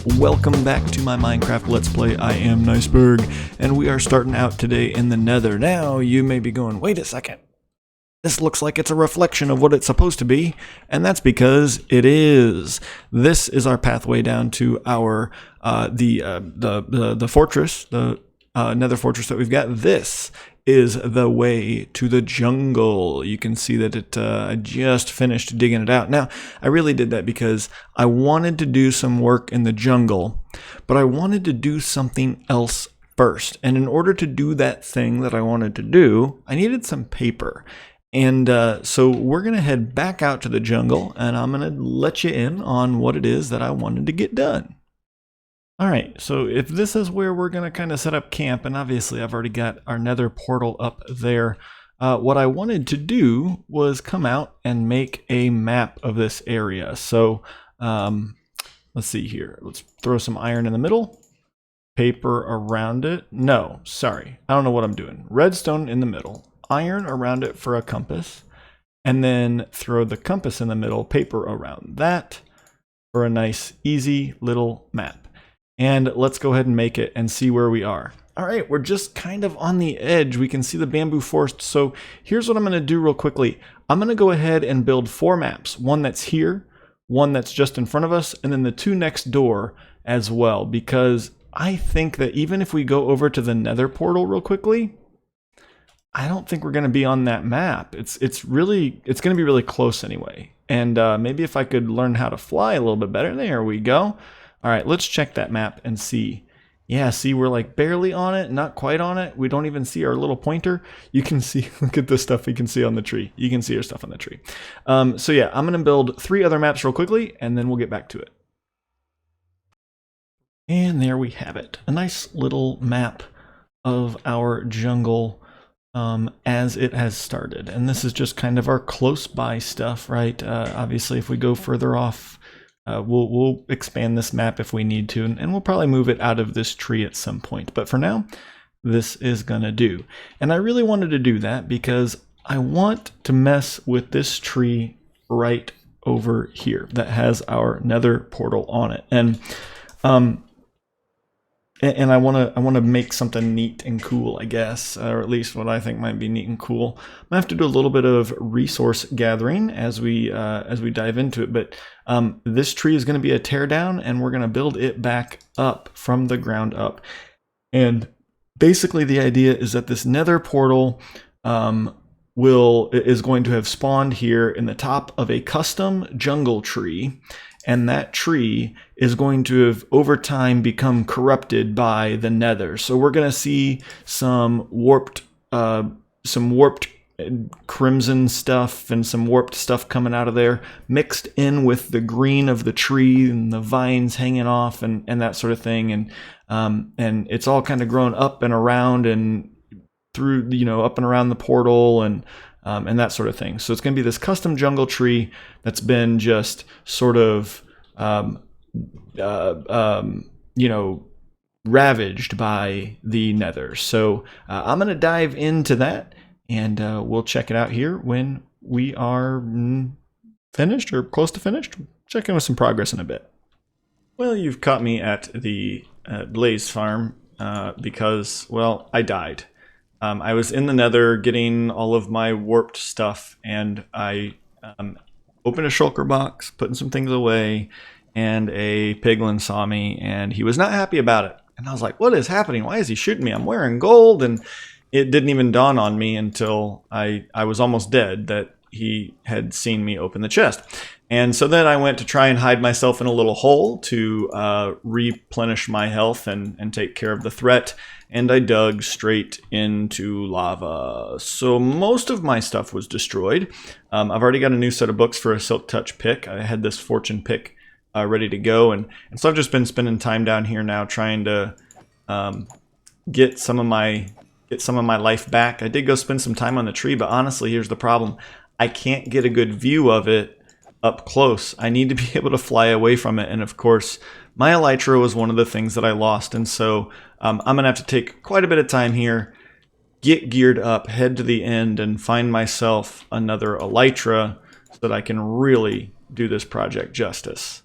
Welcome back to my Minecraft Let's Play. I am Niceberg, and we are starting out today in the Nether. Now, you may be going, wait a second. This looks like it's a reflection of what it's supposed to be, and that's because it is. This is our pathway down to our the fortress, the Nether fortress that we've got. This is the way to the jungle. You can see that I just finished digging it out. Now, I really did that because I wanted to do some work in the jungle, but I wanted to do something else first. And in order to do that thing that I wanted to do, I needed some paper. And so we're going to head back out to the jungle, and I'm going to let you in on what it is that I wanted to get done. All right, so if this is where we're going to kind of set up camp, and obviously I've already got our Nether portal up there, what I wanted to do was come out and make a map of this area. So let's see here. Let's throw some iron in the middle, paper around it. No, sorry, I don't know what I'm doing. Redstone in the middle, iron around it for a compass, and then throw the compass in the middle, paper around that for a nice, easy little map. And let's go ahead and make it and see where we are. All right, we're just kind of on the edge. We can see the bamboo forest. So here's what I'm going to do real quickly. I'm going to go ahead and build 4 maps. One that's here, one that's just in front of us, and then the 2 next door as well. Because I think that even if we go over to the Nether portal real quickly, I don't think we're going to be on that map. It's going to be really close anyway. And maybe if I could learn how to fly a little bit better. There we go. All right, let's check that map and see. Yeah, see, we're like barely on it, not quite on it. We don't even see our little pointer. You can see, look at the stuff you can see on the tree. You can see our stuff on the tree. So yeah, I'm going to build 3 other maps real quickly, and then we'll get back to it. And there we have it. A nice little map of our jungle as it has started. And this is just kind of our close by stuff, right? Obviously, if we go further off, we'll expand this map if we need to, and we'll probably move it out of this tree at some point. But for now, this is gonna do. And I really wanted to do that because I want to mess with this tree right over here that has our Nether portal on it. And I want to make something neat and cool, I guess, or at least what I think might be neat and cool. I'm gonna have to do a little bit of resource gathering as we dive into it. But this tree is going to be a teardown, and we're going to build it back up from the ground up. And basically, the idea is that this Nether portal is going to have spawned here in the top of a custom jungle tree. And that tree is going to have, over time, become corrupted by the Nether. So we're going to see some warped crimson stuff and some warped stuff coming out of there, mixed in with the green of the tree and the vines hanging off and that sort of thing. And it's all kind of grown up and around and through, up and around the portal and that sort of thing. So it's going to be this custom jungle tree that's been just sort of, ravaged by the Nether. So I'm going to dive into that, and we'll check it out here when we are finished or close to finished. Check in with some progress in a bit. Well, you've caught me at the Blaze farm because, well, I died. I was in the Nether getting all of my warped stuff, and I opened a shulker box, putting some things away, and a piglin saw me, and he was not happy about it. And I was like, what is happening? Why is he shooting me? I'm wearing gold. And it didn't even dawn on me until I was almost dead that he had seen me open the chest. And so then I went to try and hide myself in a little hole to replenish my health and take care of the threat. And I dug straight into lava. So most of my stuff was destroyed. I've already got a new set of books for a Silk Touch pick. I had this fortune pick ready to go. And so I've just been spending time down here now trying to get some of my life back. I did go spend some time on the tree, but honestly, here's the problem. I can't get a good view of it up close. I need to be able to fly away from it. And of course, my elytra was one of the things that I lost. And so I'm going to have to take quite a bit of time here, get geared up, head to the end, and find myself another elytra so that I can really do this project justice.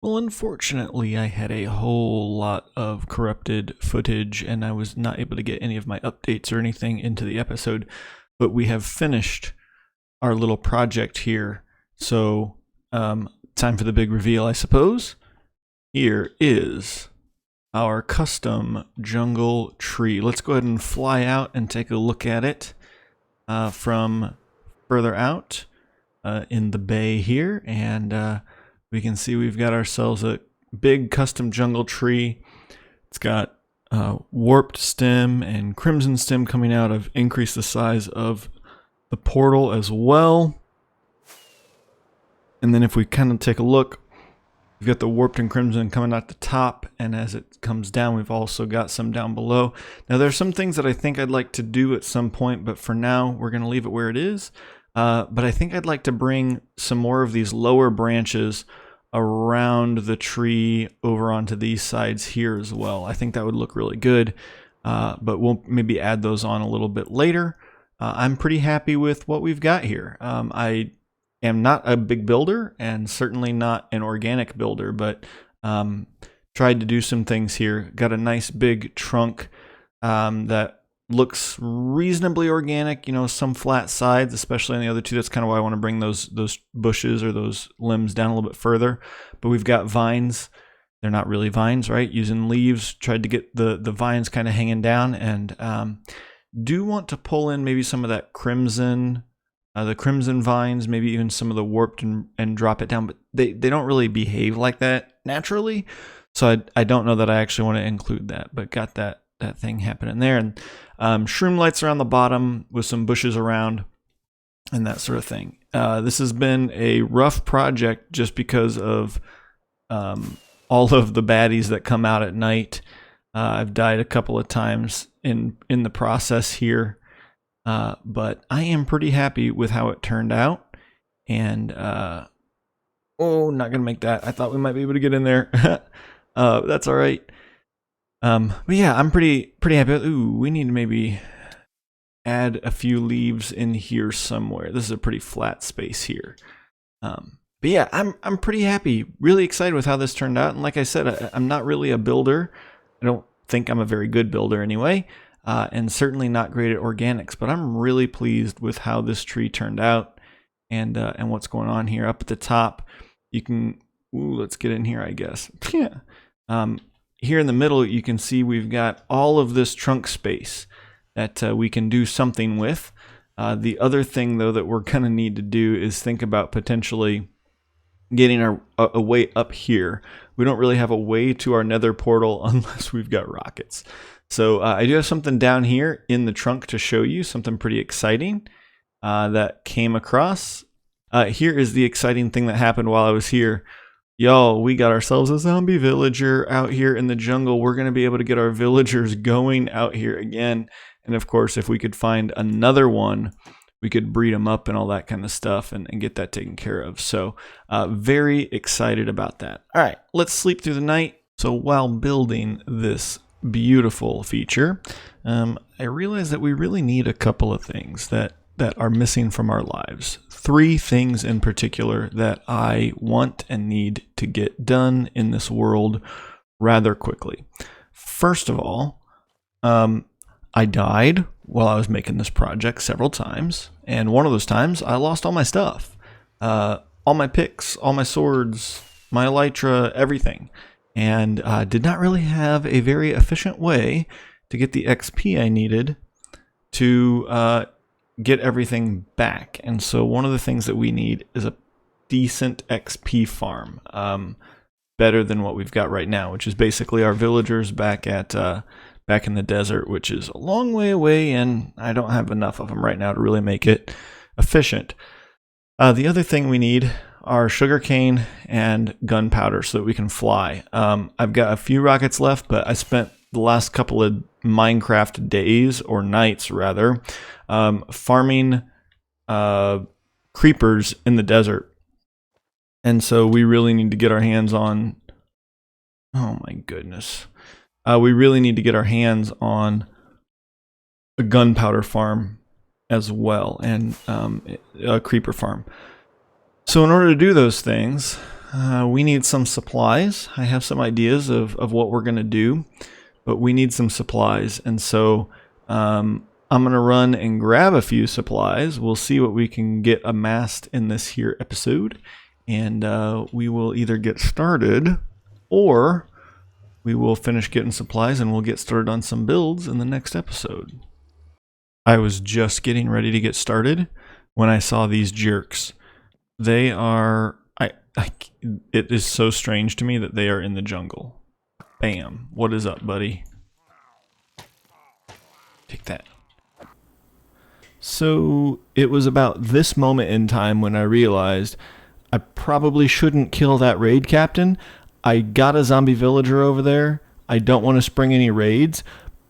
Well, unfortunately, I had a whole lot of corrupted footage and I was not able to get any of my updates or anything into the episode, but we have finished our little project here. So, time for the big reveal, I suppose. Here is our custom jungle tree. Let's go ahead and fly out and take a look at it from further out in the bay here, and we can see we've got ourselves a big custom jungle tree. It's got warped stem and crimson stem coming out. I've increased the size of the portal as well. And then if we kind of take a look, we've got the warped and crimson coming out the top, and as it comes down, we've also got some down below. Now, there's some things that I think I'd like to do at some point, but for now, we're going to leave it where it is. But I think I'd like to bring some more of these lower branches around the tree over onto these sides here as well. I think that would look really good, but we'll maybe add those on a little bit later. I'm pretty happy with what we've got here. I am not a big builder and certainly not an organic builder, but tried to do some things here. Got a nice big trunk that looks reasonably organic, you know, some flat sides, especially on the other two. That's kind of why I want to bring those bushes or those limbs down a little bit further. But we've got vines. They're not really vines, right? Using leaves, tried to get the vines kind of hanging down, and do want to pull in maybe some of that crimson, the crimson vines, maybe even some of the warped and drop it down, but they don't really behave like that naturally. So I don't know that I actually want to include that, but got that thing happening there. And shroom lights around the bottom with some bushes around and that sort of thing. This has been a rough project just because of all of the baddies that come out at night. I've died a couple of times in the process here, but I am pretty happy with how it turned out. And oh, not gonna make that. I thought we might be able to get in there. That's all right. But yeah, I'm pretty happy. Ooh, we need to maybe add a few leaves in here somewhere. This is a pretty flat space here. But yeah, I'm pretty happy, really excited with how this turned out. And like I said, I'm not really a builder. I don't think I'm a very good builder anyway, and certainly not great at organics. But I'm really pleased with how this tree turned out and what's going on here. Up at the top, you can. Ooh, let's get in here, I guess. Yeah. Here in the middle, you can see we've got all of this trunk space that we can do something with. The other thing, though, that we're going to need to do is think about potentially getting a way up here. We don't really have a way to our nether portal unless we've got rockets. So I do have something down here in the trunk to show you, something pretty exciting that came across. Here is the exciting thing that happened while I was here. Y'all, we got ourselves a zombie villager out here in the jungle. We're going to be able to get our villagers going out here again. And of course, if we could find another one, we could breed them up and all that kind of stuff and get that taken care of. So very excited about that. All right, let's sleep through the night. So while building this beautiful feature, I realized that we really need a couple of things that are missing from our lives. 3 things in particular that I want and need to get done in this world rather quickly. First of all, I died while I was making this project several times, and one of those times I lost all my stuff. All my picks, all my swords, my elytra, everything. And did not really have a very efficient way to get the XP I needed to get everything back. And so one of the things that we need is a decent XP farm, better than what we've got right now, which is basically our villagers back in the desert, which is a long way away, and I don't have enough of them right now to really make it efficient. The other thing we need are sugarcane and gunpowder so that we can fly. I've got a few rockets left, but I spent the last couple of Minecraft days, or nights rather, farming creepers in the desert. And so we really need to get our hands on, oh my goodness. We really need to get our hands on a gunpowder farm as well, and a creeper farm. So in order to do those things, we need some supplies. I have some ideas of what we're going to do, but we need some supplies. And so I'm going to run and grab a few supplies. We'll see what we can get amassed in this here episode. And we will either get started or we will finish getting supplies and we'll get started on some builds in the next episode. I was just getting ready to get started when I saw these jerks. They are... it is so strange to me that they are in the jungle. Bam. What is up, buddy? Take that. So it was about this moment in time when I realized I probably shouldn't kill that raid captain. I got a zombie villager over there. I don't want to spring any raids,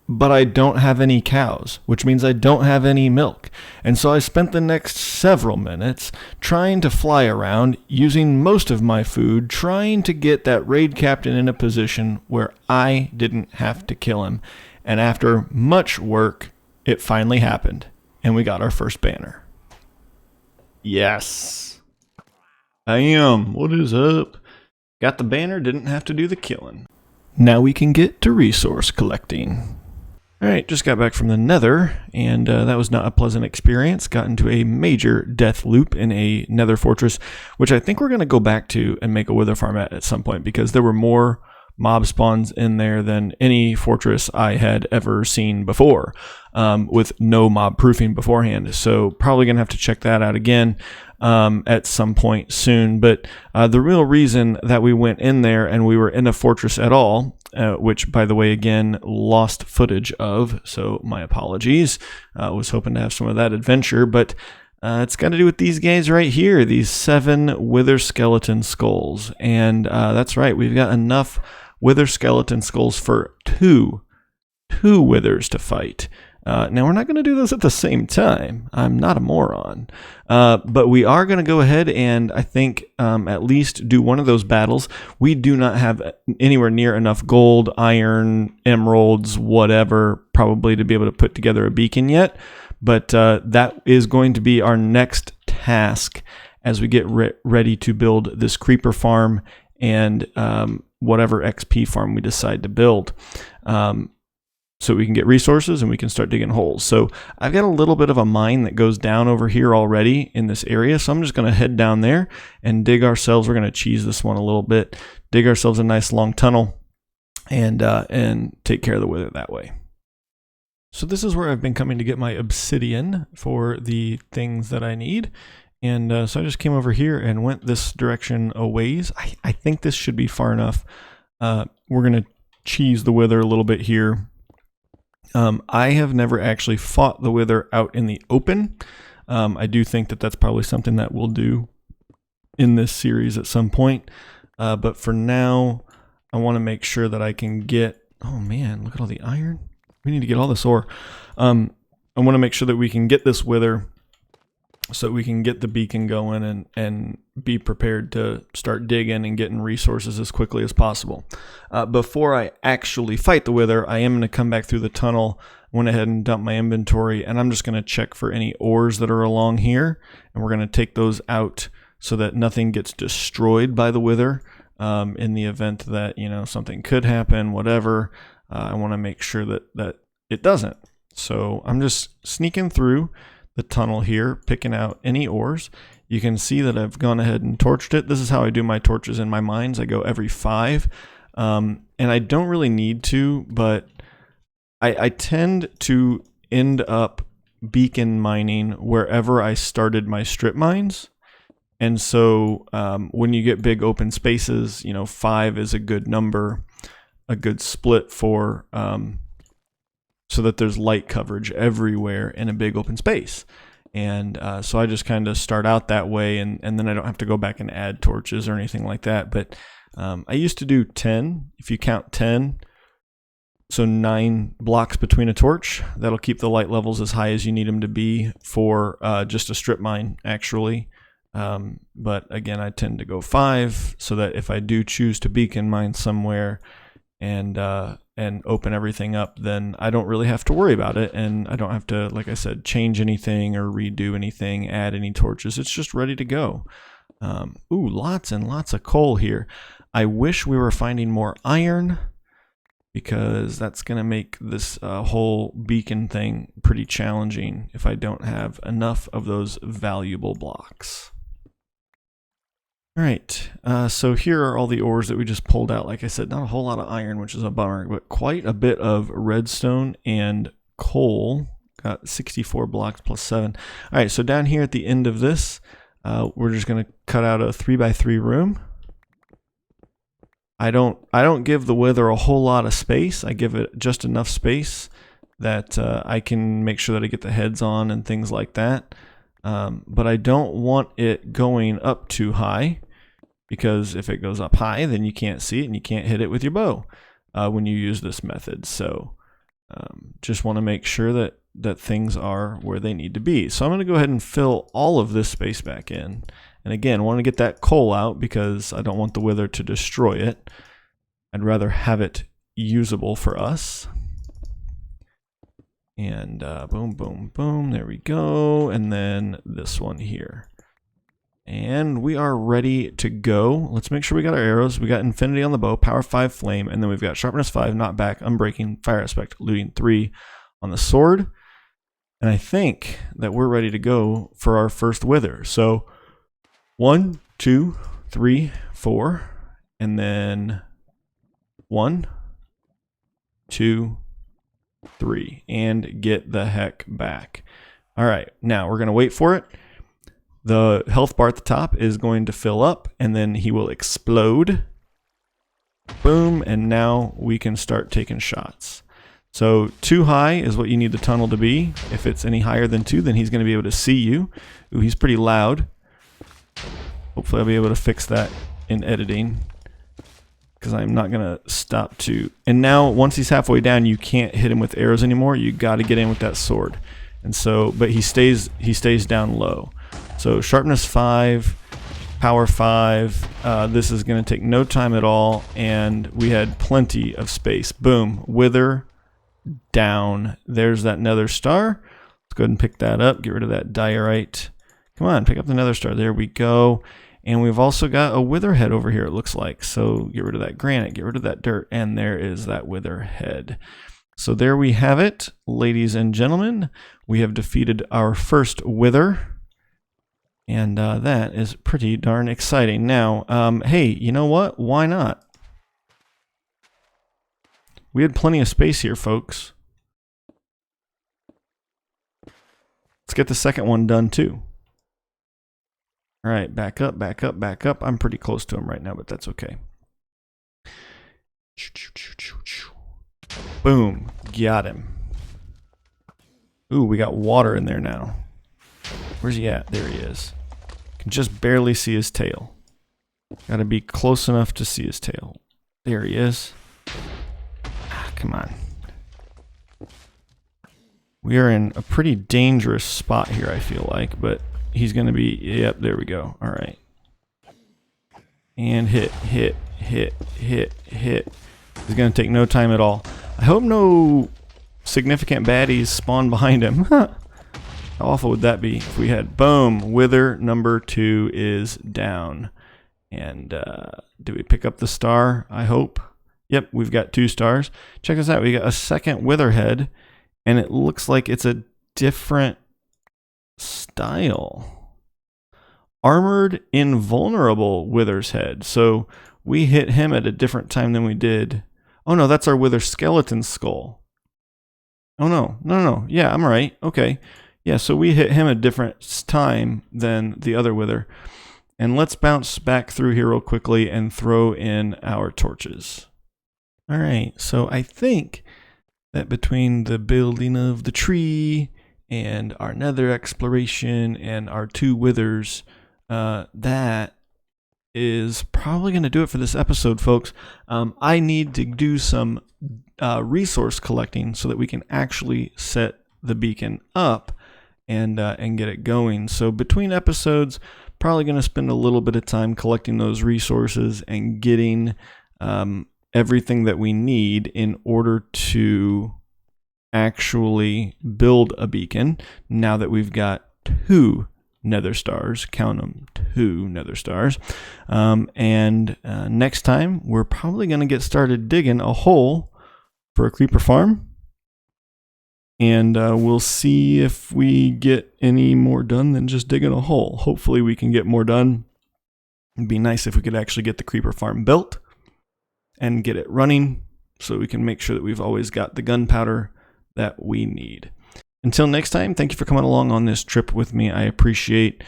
but I don't have any cows, which means I don't have any milk. And so I spent the next several minutes trying to fly around, using most of my food, trying to get that raid captain in a position where I didn't have to kill him. And after much work, it finally happened, and we got our first banner. Yes. I am. What is up? Got the banner, didn't have to do the killing. Now we can get to resource collecting. Alright, just got back from the Nether, and that was not a pleasant experience. Got into a major death loop in a Nether fortress, which I think we're going to go back to and make a wither farm at some point, because there were more mob spawns in there than any fortress I had ever seen before, with no mob proofing beforehand. So probably going to have to check that out again at some point soon. But the real reason that we went in there and we were in a fortress at all, which, by the way, again, lost footage of, so my apologies. Was hoping to have some of that adventure, but it's got to do with these guys right here, these 7 wither skeleton skulls. And that's right, we've got enough wither skeleton skulls for two withers to fight. Now, we're not going to do those at the same time. I'm not a moron. But we are going to go ahead and, I think, at least do one of those battles. We do not have anywhere near enough gold, iron, emeralds, whatever, probably to be able to put together a beacon yet. But that is going to be our next task as we get ready to build this creeper farm and whatever XP farm we decide to build. So we can get resources and we can start digging holes. So I've got a little bit of a mine that goes down over here already in this area. So I'm just going to head down there and dig ourselves. We're going to cheese this one a little bit, dig ourselves a nice long tunnel and take care of the wither that way. So this is where I've been coming to get my obsidian for the things that I need. And so I just came over here and went this direction a ways. I think this should be far enough. We're going to cheese the wither a little bit here. I have never actually fought the wither out in the open. I do think that that's probably something that we'll do in this series at some point. But for now, I want to make sure that I can get... Oh man, look at all the iron. We need to get all this ore. I want to make sure that we can get this wither so that we can get the beacon going and be prepared to start digging and getting resources as quickly as possible. Before I actually fight the wither, I am going to come back through the tunnel, went ahead and dumped my inventory, and I'm just going to check for any ores that are along here, and we're going to take those out so that nothing gets destroyed by the wither in the event that, you know, something could happen, whatever. I want to make sure that it doesn't. So I'm just sneaking through the tunnel here, picking out any ores. You can see that I've gone ahead and torched it. This is how I do my torches in my mines. I go every 5. And I don't really need to, but I tend to end up beacon mining wherever I started my strip mines. And so when you get big open spaces, you know, 5 is a good number, a good split for... so that there's light coverage everywhere in a big open space. And so I just kind of start out that way, and then I don't have to go back and add torches or anything like that. But I used to do 10, if you count 10, so 9 blocks between a torch. That'll keep the light levels as high as you need them to be for just a strip mine, actually. But again, I tend to go 5, so that if I do choose to beacon mine somewhere and open everything up, then I don't really have to worry about it, and I don't have to, like I said, change anything or redo anything, add any torches. It's just ready to go. Ooh, lots and lots of coal here. I wish we were finding more iron, because that's going to make this whole beacon thing pretty challenging if I don't have enough of those valuable blocks. All right, so here are all the ores that we just pulled out. Like I said, not a whole lot of iron, which is a bummer, but quite a bit of redstone and coal. Got 64 blocks plus 7. All right, so down here at the end of this, we're just going to cut out a 3x3 room. I don't give the wither a whole lot of space. I give it just enough space that I can make sure that I get the heads on and things like that. But I don't want it going up too high, because if it goes up high, then you can't see it and you can't hit it with your bow when you use this method. So just want to make sure that things are where they need to be. So I'm going to go ahead and fill all of this space back in. And again, I want to get that coal out because I don't want the wither to destroy it. I'd rather have it usable for us. And boom, boom, boom. There we go. And then this one here. And we are ready to go. Let's make sure we got our arrows. We got infinity on the bow, power 5 flame, and then we've got sharpness 5, not back, unbreaking, fire aspect, looting 3 on the sword. And I think that we're ready to go for our first wither. So 1, 2, 3, 4, and then 1, 2, 3, and get the heck back. All right, now we're going to wait for it. The health bar at the top is going to fill up, and then he will explode. Boom, and now we can start taking shots. So 2 high is what you need the tunnel to be. If it's any higher than 2, then he's going to be able to see you. Ooh, he's pretty loud. Hopefully I'll be able to fix that in editing, because I'm not going to stop to. And now once he's halfway down, you can't hit him with arrows anymore. You got to get in with that sword. And so, but he stays down low. So sharpness 5, power 5. This is going to take no time at all, and we had plenty of space. Boom, wither down. There's that nether star. Let's go ahead and pick that up. Get rid of that diorite. Come on, pick up the nether star. There we go. And we've also got a wither head over here, it looks like. So get rid of that granite, get rid of that dirt, and there is that wither head. So there we have it, ladies and gentlemen. We have defeated our first wither. And that is pretty darn exciting. Now, hey, you know what? Why not? We had plenty of space here, folks. Let's get the second one done, too. All right, back up, back up, back up. I'm pretty close to him right now, but that's okay. Boom, got him. Ooh, we got water in there now. Where's he at? There he is. Can just barely see his tail. Got to be close enough to see his tail. There he is. Ah, come on. We are in a pretty dangerous spot here, I feel like, but he's going to be, yep, there we go. All right. And hit, hit, hit, hit, hit. It's going to take no time at all. I hope no significant baddies spawn behind him. How awful would that be if we had, boom, wither number 2 is down. And do we pick up the star? I hope. Yep, we've got 2 stars. Check this out. We got a second wither head, and it looks like it's a different style. Armored invulnerable wither's head. So we hit him at a different time than we did. Oh no, that's our wither skeleton skull. Oh no, no. Yeah, I'm right. Okay. Yeah, so we hit him a different time than the other wither. And let's bounce back through here real quickly and throw in our torches. All right, so I think that between the building of the tree and our nether exploration and our 2 withers, that is probably going to do it for this episode, folks. I need to do some resource collecting so that we can actually set the beacon up and get it going. So between episodes, probably going to spend a little bit of time collecting those resources and getting everything that we need in order to actually build a beacon, now that we've got 2 nether stars. Count them, 2 nether stars. And next time, we're probably going to get started digging a hole for a creeper farm. And we'll see if we get any more done than just digging a hole. Hopefully we can get more done. It'd be nice if we could actually get the creeper farm built and get it running so we can make sure that we've always got the gunpowder that we need. Until next time, thank you for coming along on this trip with me. I appreciate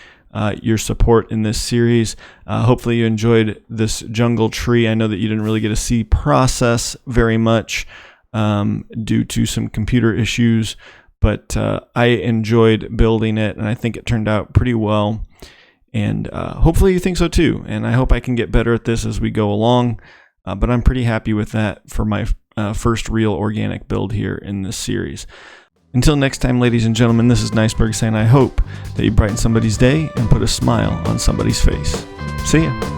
your support in this series. Hopefully you enjoyed this jungle tree. I know that you didn't really get to see process very much due to some computer issues, but I enjoyed building it, and I think it turned out pretty well. And hopefully you think so too. And I hope I can get better at this as we go along. But I'm pretty happy with that for my first real organic build here in this series. Until next time, ladies and gentlemen, this is Niceberg saying I hope that you brighten somebody's day and put a smile on somebody's face. See ya.